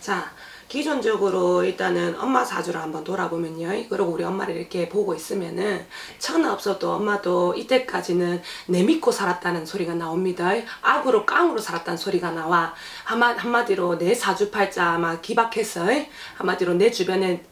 자, 기존적으로 일단은 엄마 사주를 한번 돌아보면요. 그리고 우리 엄마를 이렇게 보고 있으면은 천하 없어도 엄마도 이때까지는 내 믿고 살았다는 소리가 나옵니다. 악으로 깡으로 살았다는 소리가 나와. 한마디로 내 사주팔자 아마 기박해서 한마디로 내 주변에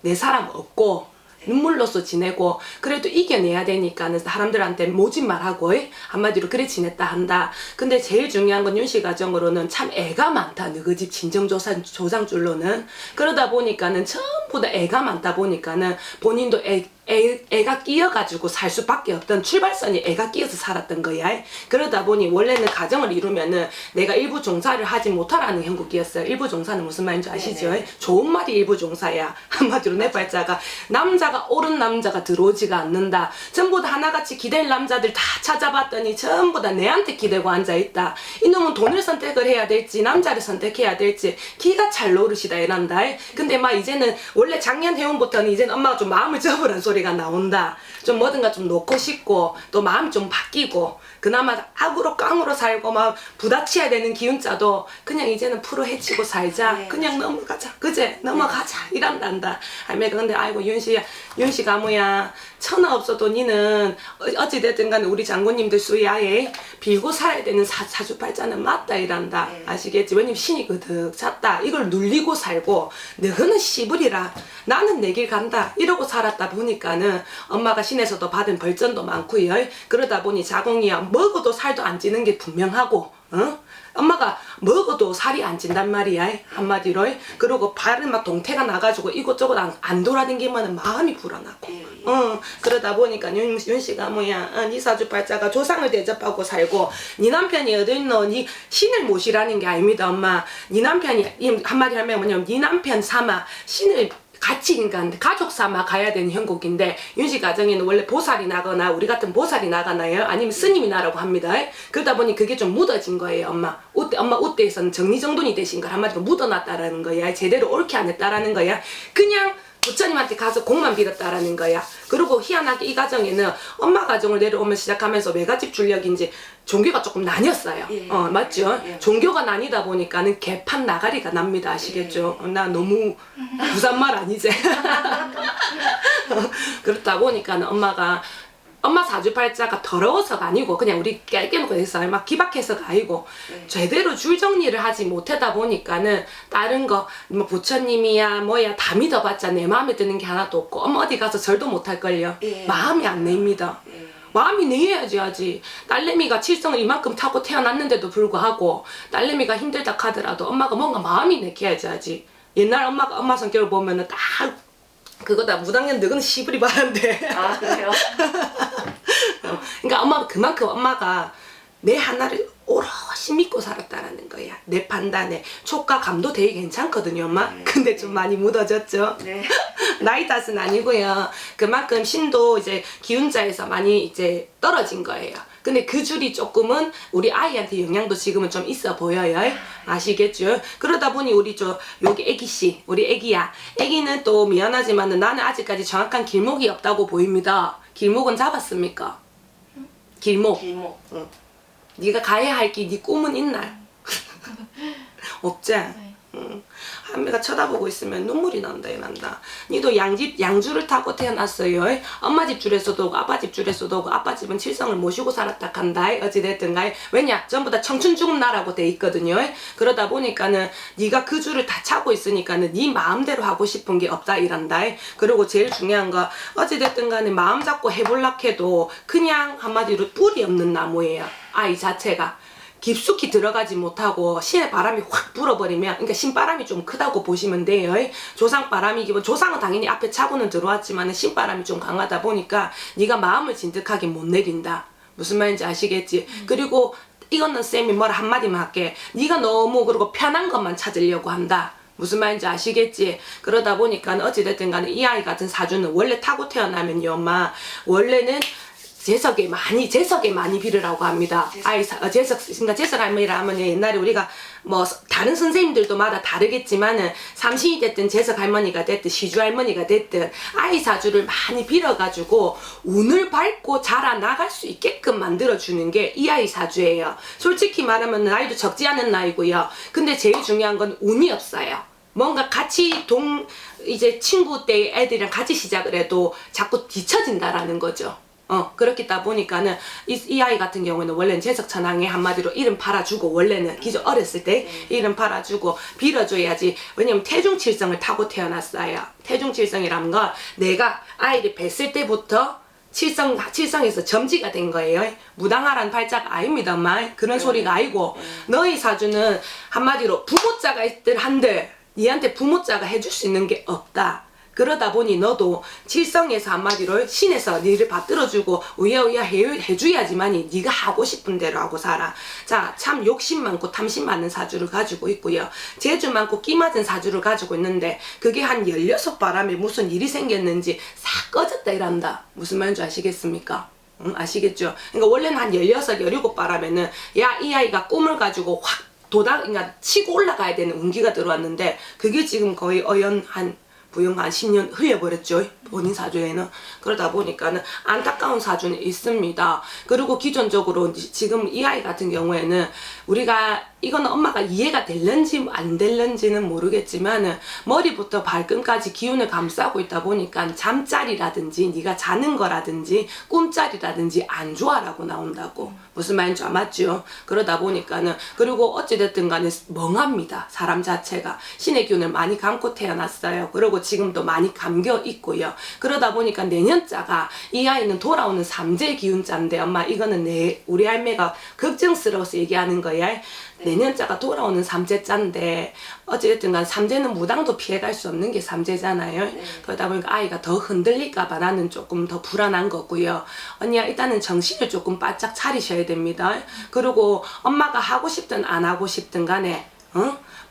내 사람 없고 눈물로서 지내고 그래도 이겨내야 되니까는 사람들한테 모진 말하고 한마디로 그래 지냈다 한다. 근데 제일 중요한 건 윤씨 가정으로는 참 애가 많다. 너희 집 조상줄로는. 그러다 보니까는 전부 다 애가 많다 보니까는 본인도 애가 끼어가지고 살 수밖에 없던 출발선이 애가 끼어서 살았던 거야. 그러다 보니 원래는 가정을 이루면은 내가 일부 종사를 하지 못하라는 형국이었어요. 일부 종사는 무슨 말인지 아시죠? 네네. 좋은 말이 일부 종사야. 한마디로 내 발자가 남자가 옳은 남자가 들어오지가 않는다. 전부 다 하나같이 기댈 남자들 다 찾아봤더니 전부 다 내한테 기대고 앉아있다. 이놈은 돈을 선택을 해야 될지 남자를 선택해야 될지 기가 찰 노릇이다 이란다. 근데 막 이제는 원래 작년 해운부터는 이제는 엄마가 좀 마음을 접으라는 소리가 나온다. 좀 뭐든가 좀 놓고 싶고 또 마음이 좀 바뀌고 그나마 악으로 깡으로 살고 막 부닥쳐야 되는 기운자도 그냥 이제는 풀어 헤치고 살자. 네, 그냥 넘어가자. 그제? 넘어가자. 네. 이란단다. 할매가 근데 아이고 윤씨가 뭐야 천하 없어도 니는 어찌됐든 간에 우리 장군님들 수야에 빌고 살아야 되는 사주팔자는 맞다 이란다. 네. 아시겠지? 왜냐면 신이 그득 찼다. 이걸 눌리고 살고 너는 씨부리라 나는 내 길 간다 이러고 살았다 보니까는 엄마가 신에서도 받은 벌전도 많고요. 그러다 보니 자궁이야 먹어도 살도 안 찌는 게 분명하고 엄마가 먹어도 살이 안 찐단 말이야 한마디로. 그리고 발은 막 동태가 나가지고 이곳저곳 안 돌아다니면 마음이 불안하고 그러다 보니까 윤씨가 뭐야 니 사주팔자가 조상을 대접하고 살고 니 남편이 어딨노 니 신을 모시라는 게 아닙니다 엄마. 니 남편이 한마디 하면 뭐냐면 니 남편 삼아 신을 같이 그러니까 가족 삼아 가야 되는 형국인데 윤씨 가정에는 원래 보살이 나거나 우리 같은 보살이 나가나요? 아니면 스님이 나라고 합니다. 그러다 보니 그게 좀 묻어진 거예요 엄마. 엄마 우대에서는 정리정돈이 되신 걸 한마디로 묻어놨다라는 거야. 제대로 옳게 안 했다라는 거야. 그냥 부처님한테 가서 공만 빌었다라는 거야. 그리고 희한하게 이 가정에는 엄마 가정을 내려오면 시작하면서 외가집 줄력인지 종교가 조금 나뉘었어요. 예. 맞죠? 예. 종교가 나뉘다 보니까는 개판 나가리가 납니다. 아시겠죠? 예. 나 너무 부산말 아니지? 그렇다 보니까는 엄마 사주팔자가 더러워서가 아니고 그냥 우리 깨놓고 해서 막 기박해서가 아니고 제대로 줄 정리를 하지 못하다 보니까는 다른 거 뭐 부처님이야 뭐야 다 믿어봤자 내 마음에 드는 게 하나도 없고 엄마 어디 가서 절도 못할걸요. 예. 마음이 안 내입니다. 예. 마음이 내야지 하지. 딸내미가 칠성을 이만큼 타고 태어났는데도 불구하고 딸내미가 힘들다 하더라도 엄마가 뭔가 마음이 내켜야지 하지. 옛날 엄마 성격을 보면은 딱 그거다 무당년 늙은 시부리 바란데. 아 그래요? 그러니까 그만큼 엄마가 내 하나를 오롯이 믿고 살았다라는 거야. 내 판단에 촉과 감도 되게 괜찮거든요 엄마. 근데 좀 많이 묻어졌죠. 네. 나이 탓은 아니고요. 그만큼 신도 이제 기운자에서 많이 이제 떨어진 거예요. 근데 그 줄이 조금은 우리 아이한테 영향도 지금은 좀 있어 보여요. 아시겠죠? 그러다 보니 여기 애기씨, 우리 애기야. 애기는 또 미안하지만은 나는 아직까지 정확한 길목이 없다고 보입니다. 길목은 잡았습니까? 길목. 응. 네가 가야 할 길, 네 꿈은 있나? 없지? 네. 응. 한매가 쳐다보고 있으면 눈물이 난다. 니도 양주를 타고 태어났어요. 엄마 집 줄에서도 오고 아빠 집 줄에서도 오고 아빠 집은 칠성을 모시고 살았다 간다. 어찌됐든가. 왜냐? 전부 다 청춘 죽음 나라고 돼 있거든요. 그러다 보니까는 네가 그 줄을 다 차고 있으니까는 네 마음대로 하고 싶은 게 없다 이란다. 그리고 제일 중요한 거 어찌됐든 간에 마음 잡고 해볼라 해도 그냥 한마디로 뿌리 없는 나무예요. 아이 자체가. 깊숙이 들어가지 못하고 신의 바람이 확 불어버리면 그러니까 신바람이 좀 크다고 보시면 돼요. 조상바람이 기본 조상은 당연히 앞에 차고는 들어왔지만 신바람이 좀 강하다 보니까 네가 마음을 진득하게 못 내린다. 무슨 말인지 아시겠지? 그리고 이거는 쌤이 뭐라 한마디만 할게. 네가 너무 그리고 편한 것만 찾으려고 한다. 무슨 말인지 아시겠지? 그러다 보니까 어찌됐든 간에 이 아이 같은 사주는 원래 타고 태어나면요 엄마 원래는 재석에 많이 빌으라고 합니다. 재석 할머니라 하면 옛날에 우리가 뭐 다른 선생님들도 마다 다르겠지만은 삼신이 됐든 재석 할머니가 됐든 시주 할머니가 됐든 아이 사주를 많이 빌어가지고 운을 밟고 자라나갈 수 있게끔 만들어주는 게 이 아이 사주예요. 솔직히 말하면 나이도 적지 않은 나이고요. 근데 제일 중요한 건 운이 없어요. 뭔가 같이 이제 친구 때 애들이랑 같이 시작을 해도 자꾸 뒤처진다라는 거죠. 그렇다 보니까는 이 아이 같은 경우에는 원래는 재석천왕에 한마디로 이름 팔아주고, 원래는 기존 어렸을 때 이름 팔아주고 빌어줘야지. 왜냐면 태중칠성을 타고 태어났어요. 태중칠성이라는 건 내가 아이를 뵀을 때부터 칠성에서 점지가 된 거예요. 무당하라는 팔자가 아닙니다, 엄마. 그런 소리가 아니고, 너희 사주는 한마디로 부모자가 있들 한들 니한테 부모자가 해줄 수 있는 게 없다. 그러다 보니 너도 칠성에서 한마디로 신에서 니를 받들어주고 우야우야 해줘야지만이 니가 하고 싶은 대로 하고 살아. 자, 참 욕심 많고 탐심 많은 사주를 가지고 있고요. 재주 많고 끼 맞은 사주를 가지고 있는데 그게 한 16바람에 무슨 일이 생겼는지 싹 꺼졌다 이란다. 무슨 말인지 아시겠습니까? 아시겠죠? 그러니까 원래는 한 16, 17바람에는 야, 이 아이가 꿈을 가지고 확 그러니까 치고 올라가야 되는 운기가 들어왔는데 그게 지금 거의 부영 한 10년 흘려버렸죠. 본인 사주에는. 그러다 보니까는 안타까운 사주는 있습니다. 그리고 기존적으로 지금 이 아이 같은 경우에는 우리가 이거는 엄마가 이해가 될는지 안 될는지는 모르겠지만은 머리부터 발끝까지 기운을 감싸고 있다 보니까 잠자리라든지 네가 자는 거라든지 꿈자리라든지 안 좋아라고 나온다고. 무슨 말인지 맞죠? 그러다 보니까는 그리고 어찌됐든 간에 멍합니다. 사람 자체가 우신의 기운을 많이 감고 태어났어요. 그리고 지금도 많이 감겨 있고요. 그러다 보니까 내년자가 이 아이는 돌아오는 삼재 기운자인데 엄마 이거는 우리 할매가 걱정스러워서 얘기하는 거야. 내년자가 돌아오는 삼재자인데 어찌됐든 간 삼재는 무당도 피해갈 수 없는 게 삼재잖아요. 그러다 보니까 아이가 더 흔들릴까봐 나는 조금 더 불안한 거고요. 언니야 일단은 정신을 조금 바짝 차리셔야 됩니다. 그리고 엄마가 하고 싶든 안 하고 싶든 간에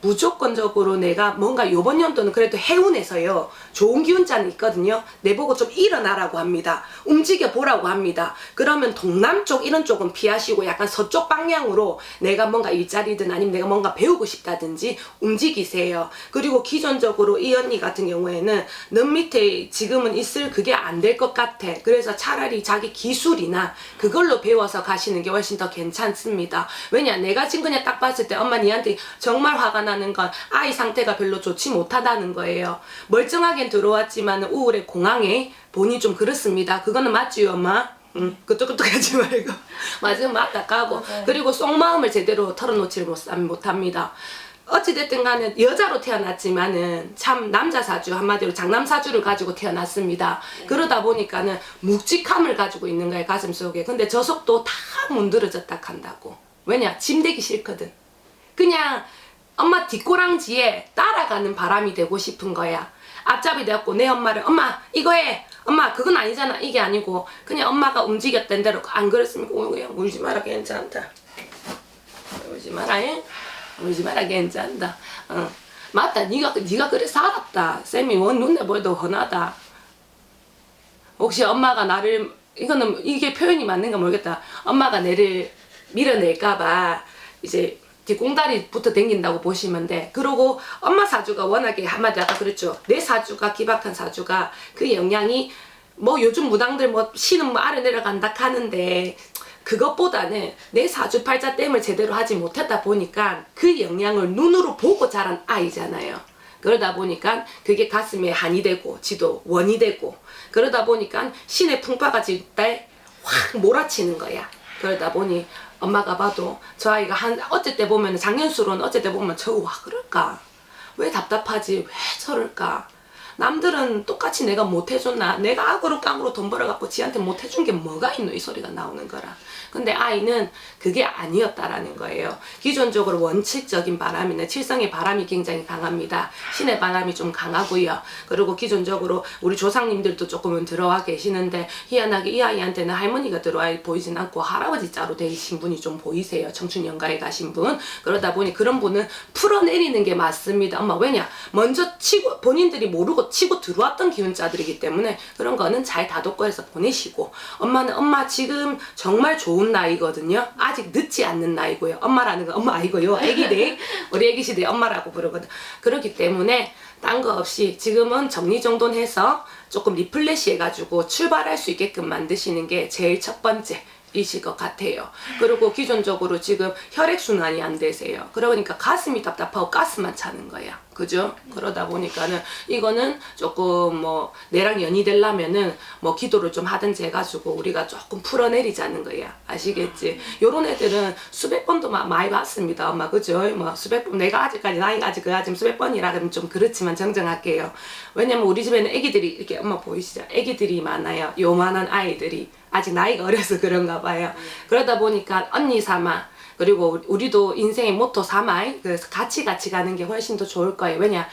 무조건적으로 내가 뭔가 요번 연도는 그래도 해운에서요 좋은 기운자는 있거든요. 내보고 좀 일어나라고 합니다. 움직여 보라고 합니다. 그러면 동남쪽 이런 쪽은 피하시고 약간 서쪽 방향으로 내가 뭔가 일자리든 아니면 내가 뭔가 배우고 싶다든지 움직이세요. 그리고 기존적으로 이 언니 같은 경우에는 넌 밑에 지금은 있을 그게 안 될 것 같아. 그래서 차라리 자기 기술이나 그걸로 배워서 가시는 게 훨씬 더 괜찮습니다. 왜냐 내가 지금 그냥 딱 봤을 때 엄마 니한테 정말 화가 나는 건 아이 상태가 별로 좋지 못하다는 거예요. 멀쩡하게 들어왔지만 우울해 공황에 보니 좀 그렇습니다. 그거는 맞지요 엄마? 끄떡끄떡하지 말고 맞으면 맞다 까고. 그리고 속마음을 제대로 털어놓지 못합니다. 어찌됐든 간에 여자로 태어났지만은 참 남자 사주 한마디로 장남 사주를 가지고 태어났습니다. 그러다 보니까는 묵직함을 가지고 있는 거예요 가슴속에. 근데 저 속도 다 문드러졌다 한다고. 왜냐 짐되기 싫거든. 그냥 엄마 뒷꼬랑지에 따라가는 바람이 되고 싶은 거야. 앞잡이 돼갖고 내 엄마를 엄마 이거 해. 엄마 그건 아니잖아. 이게 아니고 그냥 엄마가 움직였던 대로 안 그랬으면 그냥 울지 마라 괜찮다. 울지 마라 울지 마라 괜찮다. 맞다. 네가 그래 살았다. 쌤이 눈에 보여도 훤하다. 혹시 엄마가 나를 이거는 이게 표현이 맞는가 모르겠다. 엄마가 내를 밀어낼까봐 이제 뒷공다리부터 댕긴다고 보시면 돼. 그러고 엄마 사주가 워낙에 한마디 아까 그랬죠. 내 사주가 기박한 사주가 그 영향이 뭐 요즘 무당들 뭐 신은 뭐 아래 내려간다 하는데 그것보다는 내 사주팔자 땜을 제대로 하지 못했다 보니까 그 영향을 눈으로 보고 자란 아이잖아요. 그러다 보니까 그게 가슴에 한이 되고 지도 원이 되고 그러다 보니까 신의 풍파가 질때 확 몰아치는 거야. 그러다 보니 엄마가 봐도 저 아이가 어쩔 때 보면 작년수로는 어쩔 때 보면 저거 와 그럴까? 왜 답답하지? 왜 저럴까? 남들은 똑같이 내가 못해줬나? 내가 악으로 깡으로 돈 벌어갖고 지한테 못해준 게 뭐가 있노? 이 소리가 나오는 거라. 근데 아이는 그게 아니었다라는 거예요. 기존적으로 원칙적인 바람이나 칠성의 바람이 굉장히 강합니다. 신의 바람이 좀 강하고요. 그리고 기존적으로 우리 조상님들도 조금은 들어와 계시는데 희한하게 이 아이한테는 할머니가 들어와 보이진 않고 할아버지 자로 되신 분이 좀 보이세요. 청춘연가에 가신 분. 그러다 보니 그런 분은 풀어내리는 게 맞습니다. 엄마 왜냐? 먼저 치고 본인들이 모르고 치고 들어왔던 기운자들이기 때문에 그런 거는 잘 다독거려서 보내시고, 엄마는 엄마 지금 정말 좋은 나이거든요. 아직 늦지 않는 나이고요. 엄마라는 건 엄마 아니고요. 애기들 우리 애기 시대 엄마라고 부르거든. 그렇기 때문에 딴 거 없이 지금은 정리정돈해서 조금 리플레시 해가지고 출발할 수 있게끔 만드시는 게 제일 첫 번째 이실 것 같아요. 그리고 기존적으로 지금 혈액순환이 안 되세요. 그러니까 가슴이 답답하고 가스만 차는 거야. 그죠? 그러다 보니까는 이거는 조금 뭐 내랑 연이 되려면은 뭐 기도를 좀 하든지 해가지고 우리가 조금 풀어내리자는 거야. 아시겠지? 요런 애들은 수백 번도 많이 봤습니다. 엄마 그죠? 뭐 수백 번, 내가 아직까지 나이가 아직 수백 번이라 그러면 좀 그렇지만 정정할게요. 왜냐면 우리 집에는 애기들이 이렇게 엄마 보이시죠? 애기들이 많아요. 요만한 아이들이. 아직 나이가 어려서 그런가 봐요. 그러다 보니까 언니 삼아, 그리고 우리도 인생의 모토 삼아, 그래서 같이 가는 게 훨씬 더 좋을 거예요. 왜냐,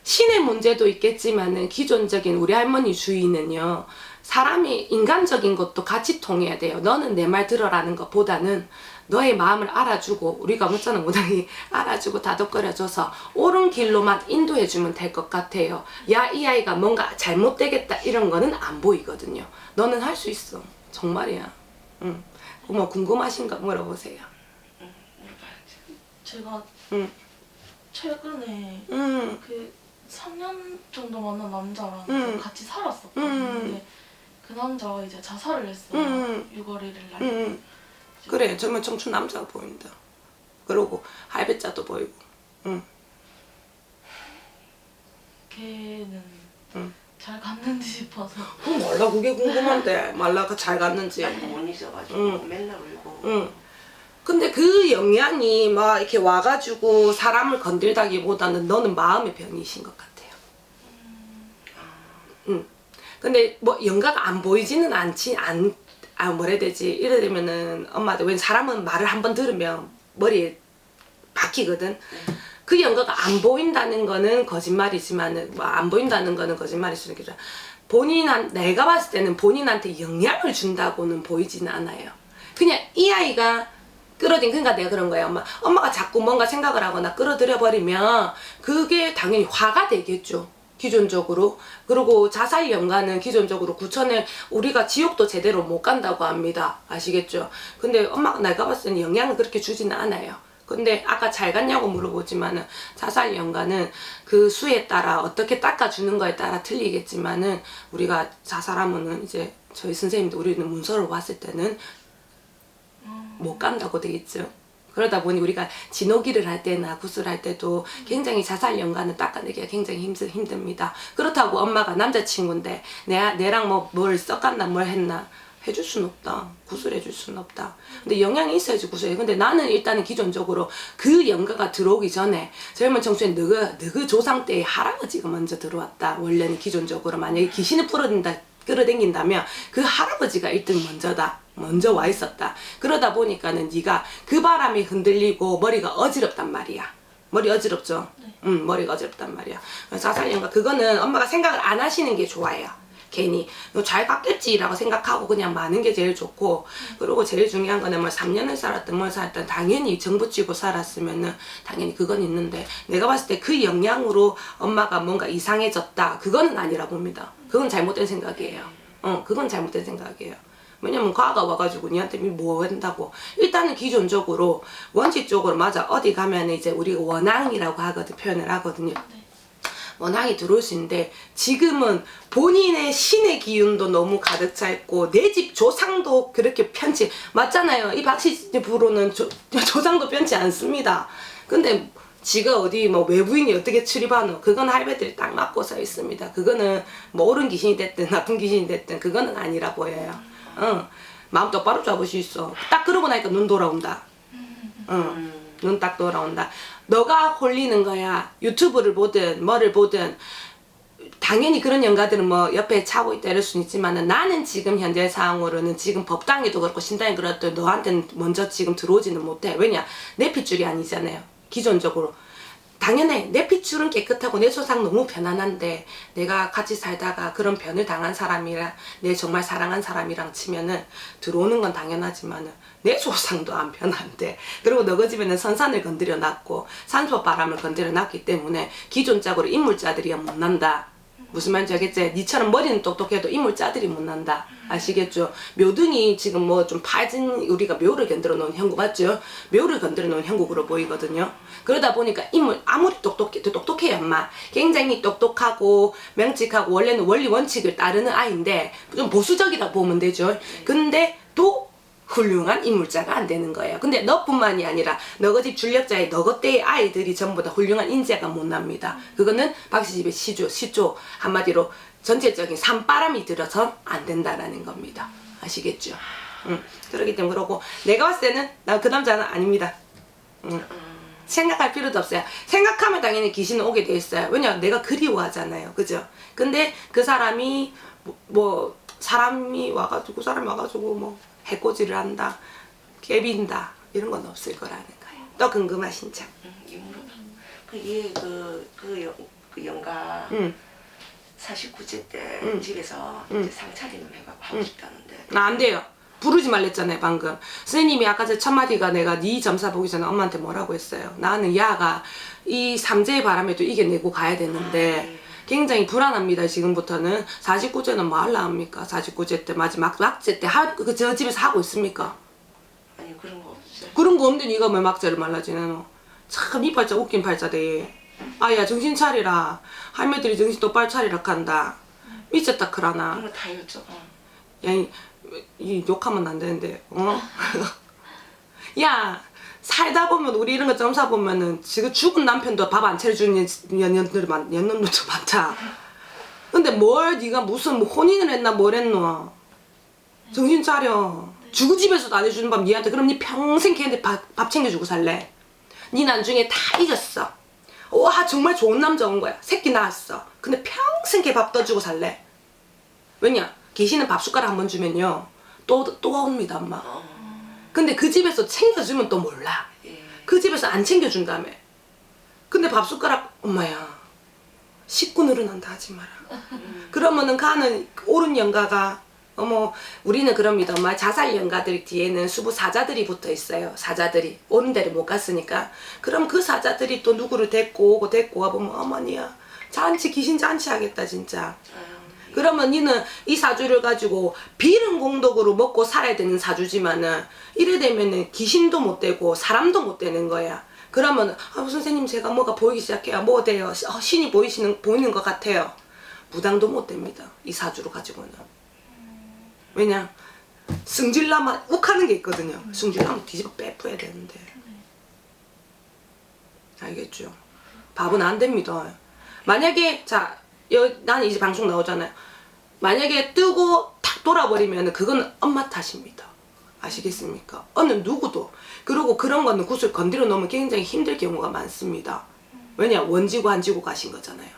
신의 문제도 있겠지만은 기존적인 우리 할머니 주의는요, 사람이 인간적인 것도 같이 통해야 돼요. 너는 내 말 들어라는 것보다는 너의 마음을 알아주고, 우리가 묻자는 무당이 알아주고 다독거려줘서 옳은 길로만 인도해주면 될 것 같아요. 야, 이 아이가 뭔가 잘못되겠다 이런 거는 안 보이거든요. 너는 할 수 있어. 정말이야. 응. 뭐 궁금하신 거 물어보세요. 제가 응. 최근에 응. 그 3년 정도 만난 남자랑 응. 같이 살았었거든요. 응. 근데 그 남자가 이제 자살을 했어요. 응. 6월 1일 날. 응. 그래, 정말 청춘 남자가 보인다. 그러고 할배자도 보이고. 응. 걔는 응. 잘 갔는지 싶어서. 몰라, 그게 궁금한데. 말라가 잘 갔는지. 못 있어가지고 응. 맨날 울고. 응. 근데 그 영향이 막 이렇게 와가지고 사람을 건들다기보다는 너는 마음의 병이신 것 같아요. 응. 근데 뭐 영가가 안 보이지는 않지, 뭐라 해야 되지? 이래 되면은 엄마도 왜 사람은 말을 한번 들으면 머리에 박히거든. 그 연가가 안 보인다는 거는 거짓말이지만은, 뭐 안 보인다는 거는 거짓말일 수는 있겠죠. 내가 봤을 때는 본인한테 영향을 준다고는 보이지는 않아요. 그냥 이 아이가 그러니까 내가 그런 거야. 엄마가 자꾸 뭔가 생각을 하거나 끌어들여 버리면 그게 당연히 화가 되겠죠. 기존적으로. 그리고 자살 연가는 기존적으로 구천에 우리가 지옥도 제대로 못 간다고 합니다. 아시겠죠? 근데 엄마가 내가 봤을 때는 영향을 그렇게 주지는 않아요. 근데 아까 잘 갔냐고 물어보지만은 자살 연가는 그 수에 따라 어떻게 닦아주는 거에 따라 틀리겠지만은 우리가 자살하면은 이제 저희 선생님도 우리는 문서로 봤을 때는 못 간다고 되겠죠. 그러다 보니 우리가 진호기를 할 때나 구슬할 때도 굉장히 자살 연가는 닦아내기가 굉장히 힘듭니다. 그렇다고 엄마가 남자친구인데 내랑 뭘 썩갔나 뭘 했나 해줄 순 없다. 구슬해줄 순 없다. 근데 영향이 있어야지 구슬해. 근데 나는 일단은 기존적으로 그 연가가 들어오기 전에 젊은 청춘에 너그 조상 때의 할아버지가 먼저 들어왔다. 원래는 기존적으로 만약에 귀신을 끌어당긴다면 그 할아버지가 1등 먼저 와 있었다. 그러다 보니까는 네가 그 바람이 흔들리고 머리가 어지럽단 말이야. 머리 어지럽죠? 네. 응, 머리가 어지럽단 말이야. 자살연가 그거는 엄마가 생각을 안 하시는 게 좋아요. 괜히 잘 갔겠지라고 생각하고 그냥 마는 게 제일 좋고, 그리고 제일 중요한 거는 뭐 3년을 살았든 뭘 살았든 당연히 정부치고 살았으면은 당연히 그건 있는데, 내가 봤을 때 그 영향으로 엄마가 뭔가 이상해졌다 그거는 아니라 봅니다. 그건 잘못된 생각이에요. 그건 잘못된 생각이에요. 왜냐면 과가 와가지고 니한테 뭐 한다고. 일단은 기존적으로 원칙적으로 맞아. 어디 가면 이제 우리가 원앙이라고 표현을 하거든요. 네. 원앙이 들어올 수 있는데 지금은 본인의 신의 기운도 너무 가득 차 있고 내 집 조상도 그렇게 편치 맞잖아요. 이 박씨 부로는 조상도 편치 않습니다. 근데 지가 어디 외부인이 어떻게 출입하노? 그건 할배들이 딱 맞고 서 있습니다. 그거는 옳은 귀신이 됐든 나쁜 귀신이 됐든 그거는 아니라 보여요. 마음 똑바로 잡을 수 있어. 딱 그러고 나니까 눈 돌아온다. 눈 딱 돌아온다. 너가 홀리는 거야. 유튜브를 보든 뭐를 보든 당연히 그런 연가들은 옆에 차고 있다 이럴 수는 있지만은 나는 지금 현재 상황으로는 지금 법당에도 그렇고 신당에 그렇도 너한테는 먼저 지금 들어오지는 못해. 왜냐? 내 핏줄이 아니잖아요. 기존적으로. 당연해. 내 핏줄은 깨끗하고 내 조상 너무 편안한데 내가 같이 살다가 그런 변을 당한 사람이랑 내 정말 사랑한 사람이랑 치면은 들어오는 건 당연하지만은 내 조상도 안 편한데, 그리고 너희 집에는 선산을 건드려 놨고 산소바람을 건드려 놨기 때문에 기존적으로 인물자들이 못 난다. 무슨 말인지 알겠지? 니처럼 머리는 똑똑해도 인물자들이 못 난다. 아시겠죠? 묘등이 지금 뭐 좀 파진 우리가 묘를 건드려 놓은 형국 맞죠? 묘를 건드려 놓은 형국으로 보이거든요. 그러다 보니까 인물 아무리 똑똑해요 엄마. 굉장히 똑똑하고 명직하고 원래는 원리 원칙을 따르는 아이인데 좀 보수적이다 보면 되죠. 근데 또 훌륭한 인물자가 안 되는 거예요. 근데 너뿐만이 아니라 너거 집 줄력자의 너거 때의 아이들이 전부 다 훌륭한 인재가 못 납니다. 그거는 박씨 집의 시조 한마디로 전체적인 산바람이 들어서 안 된다라는 겁니다. 아시겠죠? 그렇기 때문에 그러고 내가 봤을 때는 난 그 남자는 아닙니다. 생각할 필요도 없어요. 생각하면 당연히 귀신은 오게 돼 있어요. 왜냐면 내가 그리워하잖아요. 그죠? 근데 그 사람이 사람이 와가지고 뭐 해코지를 한다, 깨빈다 이런 건 없을 거라는 거예요. 또 궁금하신 점. 그얘 그 영가 49세 때 집에서 이제 상차림을 해갖고 하고 싶다는데. 나 안 돼요. 부르지 말랬잖아요 방금. 선생님이 아까 저 첫 마디가 내가 네 점사 보기 전에 엄마한테 뭐라고 했어요. 나는 야가 이 삼재의 바람에도 이겨내고 가야 되는데 굉장히 불안합니다. 지금부터는 49제는 뭐 할라 합니까? 49제 때 마지막 막제 때 저 집에서 하고 있습니까? 아니 그런 거 없어요. 그런 거 없는데 니가 왜 막제를 말라지는 참 이 팔자 웃긴 팔자대. 아야 정신 차리라. 할매들이 정신 똑바로 차리라 한다. 미쳤다 크라나. 그런 거 다 여쭤. 야, 이 욕하면 안 되는데, 야, 살다 보면 우리 이런 거 점사 보면은 지금 죽은 남편도 밥 안 차려주는 년들도 많다. 근데 뭘 네가 무슨 뭐 혼인을 했나 뭘 했노? 정신 차려. 죽은 집에서도 안 해주는 밥 니한테 그럼 니 평생 걔한테 밥 챙겨주고 살래? 니 나중에 다 잊었어. 와 정말 좋은 남자 온 거야. 새끼 낳았어. 근데 평생 걔 밥 떠주고 살래? 왜냐? 귀신은 밥 숟가락 한 번 주면요 또 옵니다 엄마. 근데 그 집에서 챙겨주면 또 몰라. 그 집에서 안 챙겨준다며. 근데 밥 숟가락 엄마야 식구 늘어난다 하지 마라. 그러면은 가는 옳은 영가가 우리는 그럽니다 엄마. 자살 영가들 뒤에는 수부 사자들이 붙어 있어요. 사자들이 옳은 데를 못 갔으니까. 그럼 그 사자들이 또 누구를 데리고 와보면 어머니야 잔치 귀신 잔치 하겠다 진짜. 그러면 니는 이 사주를 가지고 비른 공덕으로 먹고 살아야 되는 사주지만은 이래 되면은 귀신도 못 되고 사람도 못 되는 거야. 그러면 선생님 제가 뭐가 보이기 시작해요. 뭐 돼요? 신이 보이는 것 같아요. 무당도 못 됩니다. 이 사주로 가지고는. 왜냐? 승질나면 욱하는 게 있거든요. 승질나면 뒤집어 빼부어야 되는데. 알겠죠? 밥은 안 됩니다. 만약에 나는 이제 방송 나오잖아요. 만약에 뜨고 탁 돌아버리면 그건 엄마 탓입니다. 아시겠습니까? 어느 누구도. 그리고 그런 거는 굿을 건드려 놓으면 굉장히 힘들 경우가 많습니다. 왜냐? 원지고 안 지고 가신 거잖아요.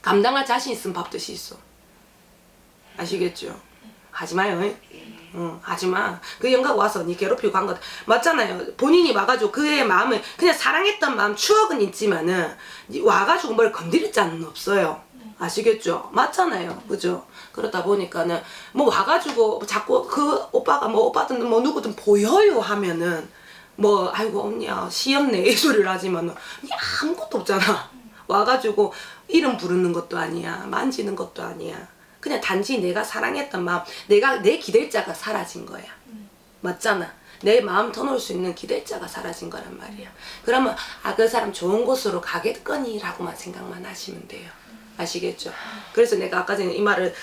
감당할 자신 있으면 밥 드시 있어. 아시겠죠? 하지 마요. 하지마. 그 영감 와서 니 괴롭히고 간 거 맞잖아요. 본인이 와가지고 그의 마음을 그냥 사랑했던 마음 추억은 있지만은 와가지고 뭘 건드릴 자는 없어요. 아시겠죠? 맞잖아요. 그죠? 그러다 보니까는 뭐 와가지고 자꾸 그 오빠가 오빠든 누구든 보여요 하면은 아이고 언니야 시였네 이 소리를 하지만은 아무것도 없잖아. 와가지고 이름 부르는 것도 아니야. 만지는 것도 아니야. 그냥 단지 내가 사랑했던 마음, 내 기댈자가 사라진 거야. 맞잖아. 내 마음 터놓을 수 있는 기댈자가 사라진 거란 말이야. 그러면 그 사람 좋은 곳으로 가겠거니라고만 생각만 하시면 돼요. 아시겠죠? 그래서 내가 아까 전에 이 말을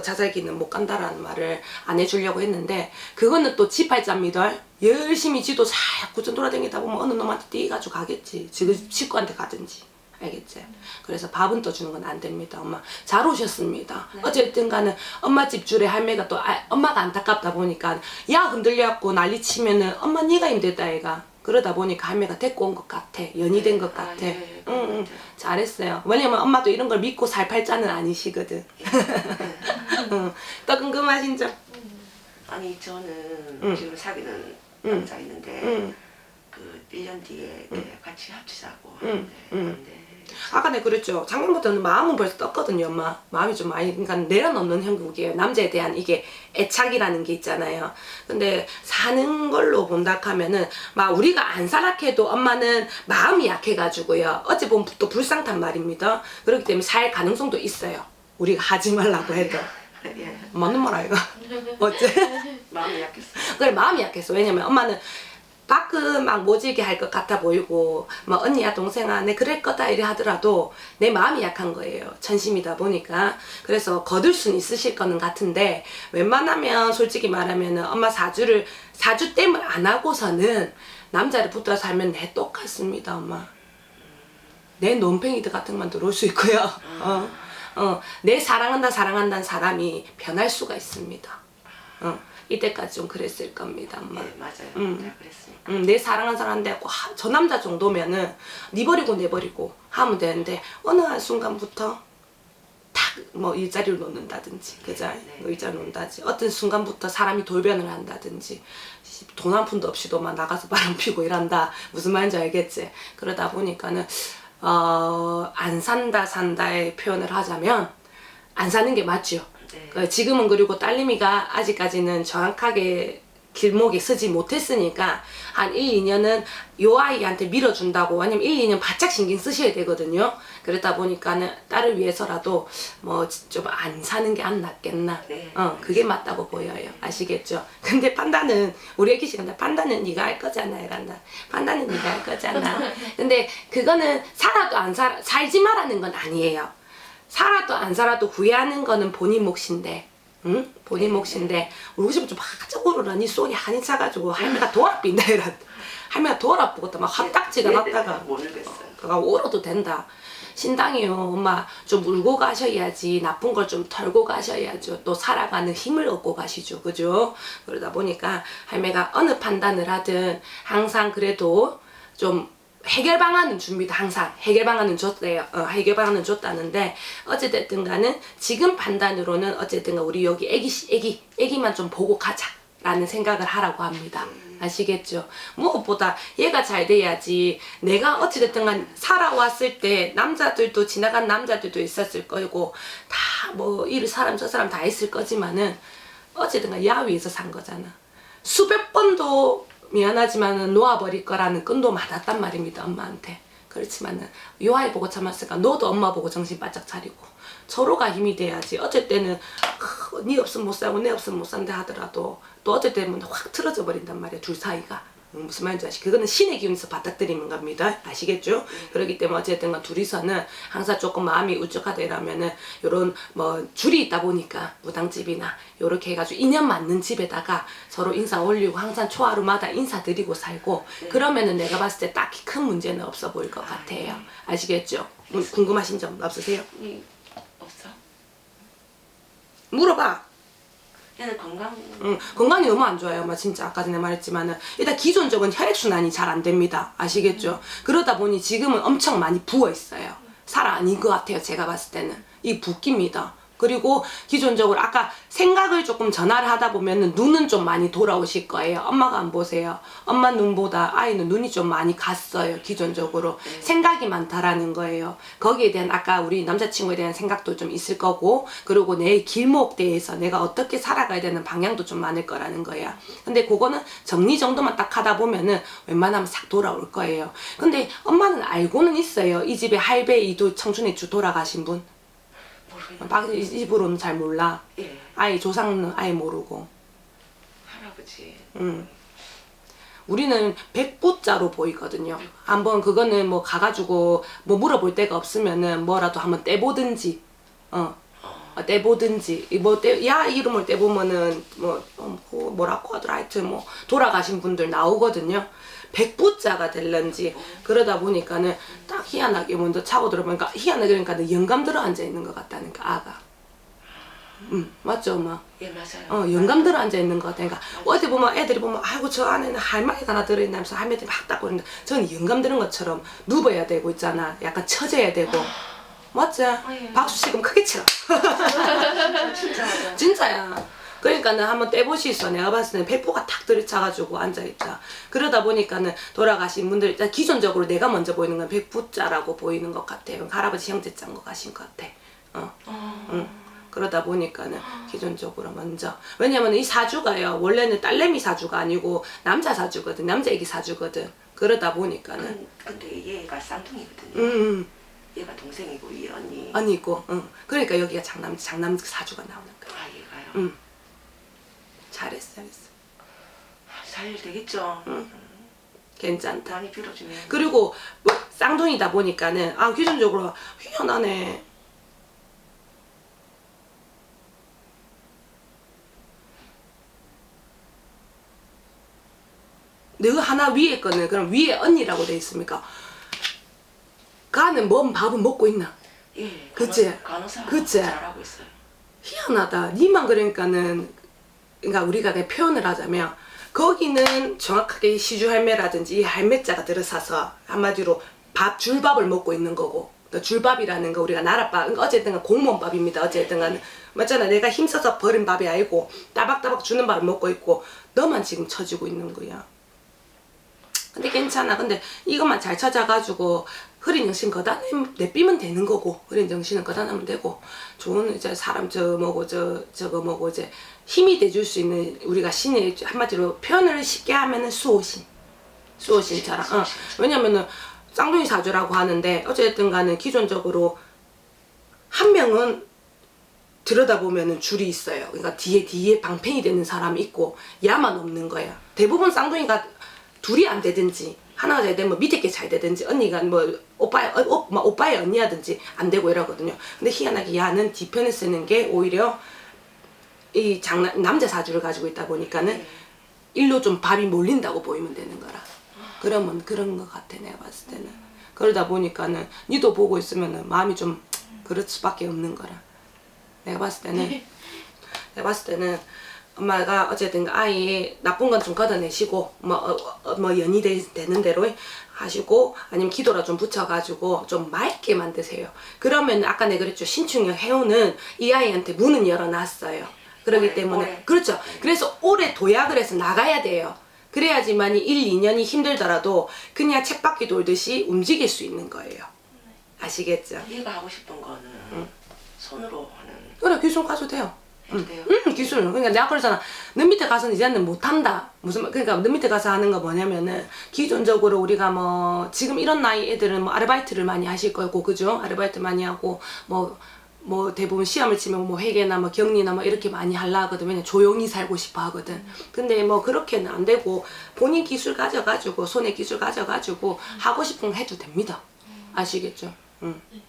자살기는 못 간다라는 말을 안 해주려고 했는데 그거는 또 지팔자입니다. 열심히 지도 자꾸 돌아다니다 보면 어느 놈한테 띄가지고 가겠지. 지금 식구한테 가든지. 알겠지? 그래서 밥은 떠주는 건 안 됩니다. 엄마 잘 오셨습니다. 네. 어쨌든 간에 엄마 집 줄에 할매가 또 엄마가 안타깝다 보니까 야 흔들려갖고 난리 치면은 엄마 네가 힘들다 얘가. 그러다 보니까 할매가 데리고 온 것 같아. 연이 된 것 같아. 응, 잘했어요. 왜냐면 엄마도 이런 걸 믿고 살 팔자는 아니시거든. 응. 또 궁금하신 점? 아니 저는 지금 사귀는 남자 있는데 그 1년 뒤에 같이 합치자고 하는데 아까 내가 그랬죠. 작년부터는 마음은 벌써 떴거든요, 엄마. 마음이 좀 많이, 그러니까 내려놓는 형국이에요. 남자에 대한 이게 애착이라는 게 있잖아요. 근데 사는 걸로 본다 하면은, 막 우리가 안 살악해도 엄마는 마음이 약해가지고요. 어찌 보면 또 불쌍한 말입니다. 그렇기 때문에 살 가능성도 있어요. 우리가 하지 말라고 해도. 예. 맞는 말 아이가? 어째? 마음이 약했어. 그래, 마음이 약했어. 왜냐면 엄마는 밖은 막 모질게 할 것 같아 보이고 막 언니야 동생아 내 그럴 거다 이래 하더라도 내 마음이 약한 거예요. 천심이다 보니까. 그래서 거둘 수는 있으실 거는 같은데 웬만하면 솔직히 말하면 엄마 사주 때문에 안 하고서는 남자를 붙들어 살면 내 똑같습니다, 엄마. 내 논팽이들 같은 만 들어올 수 있고요. 내 사랑한다는 사람이 변할 수가 있습니다. 이때까지 좀 그랬을 겁니다, 엄마. 네, 맞아요. 잘 그랬으니까. 내 사랑한 사람한테 저 남자 정도면은 니 버리고 내 버리고 하면 되는데 어느 한순간부터 탁 뭐 일자리를 놓는다든지 그자 네. 일자리를 놓는다든지 어떤 순간부터 사람이 돌변을 한다든지 돈 한 푼도 없이도 막 나가서 바람 피고 이란다. 무슨 말인지 알겠지? 그러다 보니까는 안 산다의 표현을 하자면 안 사는 게 맞죠. 네. 지금은 그리고 딸내미가 아직까지는 정확하게 길목에 서지 못했으니까 한 1, 2년은 요 아이한테 밀어준다고. 왜냐면 1, 2년 바짝 신경 쓰셔야 되거든요. 그러다 보니까는 딸을 위해서라도 뭐 좀 안 사는 게 안 낫겠나. 네. 그게 맞다고 보여요. 아시겠죠? 근데 판단은 우리 애기 씨가 판단은 네가 할 거잖아 이란다. 판단은 네가 할 거잖아. 근데 그거는 살아도 안 살지 말라는 건 아니에요. 살아도 안 살아도 후회하는 거는 본인 몫인데, 응? 본인 몫인데, 우리 집은 좀 바짝 오르라. 니 손이 한이 차가지고 할머니가 돌아빈다 이런. 할머니가 돌아보고 막 헛딱지가 났다가 못 울겠어요. 그가 울어도 된다. 신당이요, 엄마 좀 울고 가셔야지. 나쁜 걸 좀 털고 가셔야죠. 또 살아가는 힘을 얻고 가시죠, 그죠? 그러다 보니까 할매가 어느 판단을 하든 항상 그래도 좀 해결 방안은 줍니다. 항상 해결 방안은 줬대요. 해결 방안은 줬다는데 어찌됐든 간은 지금 판단으로는 어쨌든 우리 여기 애기만 좀 보고 가자라는 생각을 하라고 합니다. 아시겠죠? 무엇보다 얘가 잘 돼야지. 내가 어찌됐든 간 살아왔을 때 남자들도 지나간 남자들도 있었을 거고 다 뭐 이 사람 저 사람 다 있을 거지만은 어쨌든 간 야위에서 산 거잖아. 수백 번도 미안하지만은 놓아버릴 거라는 끈도 많았단 말입니다, 엄마한테. 그렇지만은 요 아이 보고 참았으니까 너도 엄마 보고 정신 바짝 차리고 서로가 힘이 돼야지. 어쩔 때는 니 없으면 못 살고 내 없으면 못 산다 하더라도 또 어쩔 때는 확 틀어져 버린단 말이야, 둘 사이가. 무슨 말인지 아시죠? 그거는 신의 기운에서 바닥들이는 겁니다. 아시겠죠? 그렇기 때문에 어쨌든 간 둘이서는 항상 조금 마음이 우적하다 이러면은 요런 뭐 줄이 있다 보니까 무당집이나 요렇게 해가지고 인연 맞는 집에다가 서로 인사 올리고 항상 초하루마다 인사드리고 살고 그러면은 내가 봤을 때 딱히 큰 문제는 없어 보일 것 같아요. 아시겠죠? 궁금하신 점 없으세요? 없어? 물어봐. 얘는 건강. 건강이 너무 안 좋아요, 엄마. 진짜 아까 전에 말했지만은 일단 기존적인 혈액순환이 잘 안 됩니다. 아시겠죠? 그러다 보니 지금은 엄청 많이 부어 있어요. 살 아닌 것 같아요, 제가 봤을 때는. 이 붓기입니다. 그리고 기존적으로 아까 생각을 조금 전화를 하다 보면은 눈은 좀 많이 돌아오실 거예요. 엄마가 안 보세요. 엄마 눈보다 아이는 눈이 좀 많이 갔어요. 기존적으로 생각이 많다라는 거예요. 거기에 대한 아까 우리 남자친구에 대한 생각도 좀 있을 거고 그리고 내 길목대에서 내가 어떻게 살아가야 되는 방향도 좀 많을 거라는 거야. 근데 그거는 정리정돈만 딱 하다 보면은 웬만하면 싹 돌아올 거예요. 근데 엄마는 알고는 있어요. 이 집에 할배 이도 청춘의 주 돌아가신 분. 이 집으로는 잘 몰라. 예. 아예 조상은 아예 모르고. 할아버지. 우리는 백보자로 보이거든요. 한번 그거는 뭐 가가지고 뭐 물어볼 데가 없으면은 뭐라도 한번 떼보든지, 떼보든지, 야 이름을 떼보면은 뭐라고 하더라. 하여튼 뭐 돌아가신 분들 나오거든요. 백부자가 될런지 그러다 보니까는 딱 희한하게 먼저 차고 들어보니까 희한하게 그러니까 영감 들어 앉아 있는 것 같다니까 아가. 맞죠, 엄마? 예, 맞아요. 영감 들어 앉아 있는 것 같다니까. 어디 보면 애들이 보면 아이고 저 안에는 할머니가 하나 들어있나면서 할머니들이 막 닦고 있는데 저는 영감 들은 것처럼 누워야 되고 있잖아. 약간 처져야 되고. 맞지? 예. 박수 지금 크게 쳐. 진짜 맞아. 진짜야. 그러니까는 한번 떼보시소. 내가 봤을 때는 백부가 탁 들이차가지고 앉아있다. 그러다 보니까는 돌아가신 분들, 일단 기존적으로 내가 먼저 보이는 건 백부자라고 보이는 것 같아요. 할아버지 형제짠 거 가신 것 같아. 응. 그러다 보니까는 기존적으로 먼저. 왜냐면 이 사주가요, 원래는 딸내미 사주가 아니고 남자 사주거든. 남자 애기 사주거든. 그러다 보니까는. 근데 얘가 쌍둥이거든요. 얘가 동생이고 얘 언니. 언니고, 그러니까 여기가 장남 사주가 나오는 거야. 아 얘가요. 잘했어. 잘 되겠죠. 괜찮다. 많이 빌어주면. 그리고 뭐 쌍둥이다 보니까는 기존적으로 희한하네. 내가 하나 위에 거는 그럼 위에 언니라고 돼 있습니까? 가는 뭔 밥은 먹고 있나? 예. 그치? 간호사 그치? 잘하고 있어요. 희한하다. 니만 그러니까는, 그러니까 우리가 그냥 표현을 하자면 거기는 정확하게 시주 할매라든지 이 할매자가 들어서서 한마디로 줄밥을 먹고 있는 거고, 그 줄밥이라는 거 우리가 나랏밥, 그러니까 어쨌든 간 공무원밥입니다. 어쨌든 간에 맞잖아. 내가 힘써서 버린 밥이 아니고 따박따박 주는 밥을 먹고 있고 너만 지금 처지고 있는 거야. 근데 괜찮아. 근데 이것만 잘 찾아가지고 흐린 정신 거다 내삐면 되는 거고, 흐린 정신은 거다 놓으면 되고, 좋은 이제 사람 저거 뭐고 이제 힘이 돼줄 수 있는, 우리가 신의 한마디로 표현을 쉽게 하면은 수호신처럼. 왜냐면은 쌍둥이 사주라고 하는데 어쨌든 간에 기존적으로 한 명은 들여다보면은 줄이 있어요. 그러니까 뒤에 방팽이 되는 사람이 있고 야만 없는 거야. 대부분 쌍둥이가 둘이 안 되든지 하나가 잘 되면 밑에 게 잘 되든지, 언니가 뭐 오빠의 언니하든지 안 되고 이러거든요. 근데 희한하게 야는 뒤편에 쓰는 게 오히려 이 남자 사주를 가지고 있다 보니까는 일로 좀 밥이 몰린다고 보이면 되는 거라. 그러면 그런 것 같아, 내가 봤을 때는. 그러다 보니까는 니도 보고 있으면은 마음이 좀 그럴 수밖에 없는 거라. 내가 봤을 때는 엄마가 어쨌든 아이 나쁜 건 좀 걷어내시고 뭐 연이 되는 대로 하시고, 아니면 기도라 좀 붙여가지고 좀 맑게 만드세요. 그러면 아까 내가 그랬죠. 신충의 해우는 이 아이한테 문은 열어놨어요. 그렇기 때문에 그렇죠. 그래서 오래 도약을 해서 나가야 돼요. 그래야지만이 1, 2년이 힘들더라도 그냥 쳇바퀴 돌듯이 움직일 수 있는 거예요. 아시겠죠? 얘가 하고 싶은 거는 손으로 하는. 그래, 기술 가도 돼요. 해도 돼요? 기술. 그러니까 내가 그러잖아. 너 밑에 가서는 이제는 못한다. 그러니까 너 밑에 가서 하는 거 뭐냐면은, 기존적으로 우리가 뭐 지금 이런 나이 애들은 뭐 아르바이트를 많이 하실 거고, 그죠? 아르바이트 많이 하고 뭐 대부분 시험을 치면 뭐 회계나 뭐 격리나 뭐 이렇게 많이 하려 하거든. 왜냐면 조용히 살고 싶어 하거든. 근데 뭐 그렇게는 안 되고 본인 기술 가져가지고, 손에 기술 가져가지고 하고 싶은 거 해도 됩니다. 아시겠죠?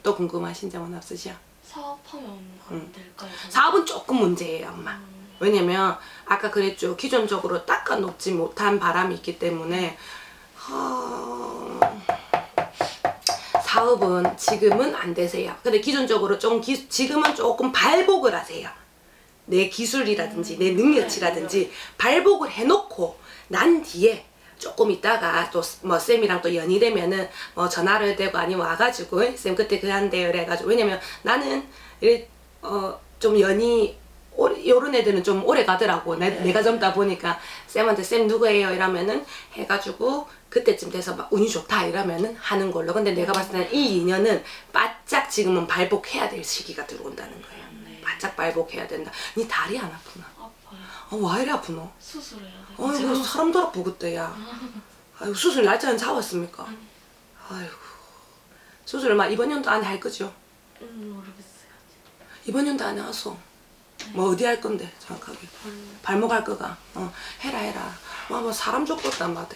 또 궁금하신 점은 없으시죠? 사업하면 안 될까요? 사업은 조금 문제예요, 엄마. 왜냐면 아까 그랬죠. 기존적으로 닦아놓지 못한 바람이 있기 때문에 사업은 지금은 안 되세요. 근데 기존적으로 지금은 조금 발복을 하세요. 내 기술이라든지 내 능력치라든지 발복을 해놓고 난 뒤에 조금 있다가 또 뭐 쌤이랑 또 연이 되면은 뭐 전화를 대고 아니면 와가지고 쌤 그때 그 한대요 그래가지고. 왜냐면 나는 좀 연이 요런 애들은 좀 오래 가더라고. 내가 젊다 보니까 쌤한테 쌤 누구예요 이러면은 해가지고 그때쯤 돼서 막 운이 좋다 이러면은 하는 걸로. 근데 내가 봤을 때는 1, 2년은 바짝 지금은 발복해야 될 시기가 들어온다는 거예요. 바짝 발복해야 된다. 니 다리 안 아프나? 아파요. 와 이래 아프노? 수술해야 돼요. 아이고 사람들 아프 그때야. 아이고 수술 날짜는 잡았습니까? 아이고 수술 막 이번 연도 안에 할 거죠? 모르겠어요. 이번 연도 안에 하소. 뭐 어디 할 건데 정확하게? 발목 할 거가. 해라. 뭐 사람 좋겠다 막